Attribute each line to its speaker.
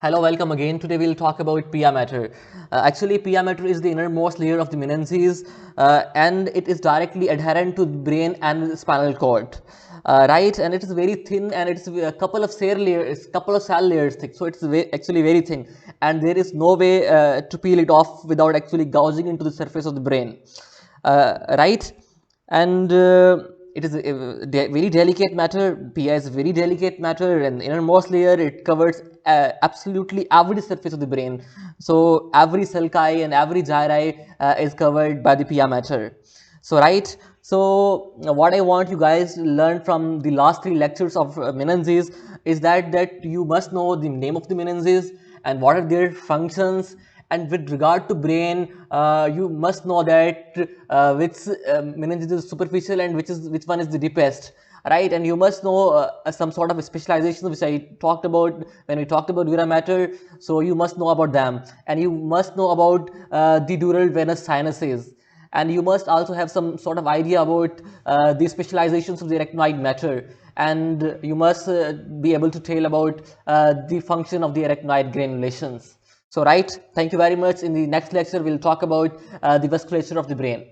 Speaker 1: Hello, welcome again. Today we'll talk about Pia Mater. Actually, Pia Mater is the innermost layer of the menences, and it is directly adherent to the brain and the spinal cord, right? And it is very thin, and it's a couple of cell layers, couple of cell layers thick. So it's actually very thin, and there is no way to peel it off without actually gouging into the surface of the brain, right? And it is a very delicate matter. Pia is a very delicate matter, and innermost layer it covers absolutely every surface of the brain. So every sulci and every gyri is covered by the Pia mater. So right. So what I want you guys to learn from the last three lectures of menences is that you must know the name of the menences and what are their functions, and with regard to brain, you must know that which meninges is superficial and which one is the deepest, right? And you must know some sort of specialization which I talked about when we talked about dura mater. So you must know about them, and you must know about the dural venous sinuses, and you must also have some sort of idea about the specializations of the arachnoid matter, and you must be able to tell about the function of the arachnoid granulations. So right, thank you very much. In the next lecture, we'll talk about the vasculature of the brain.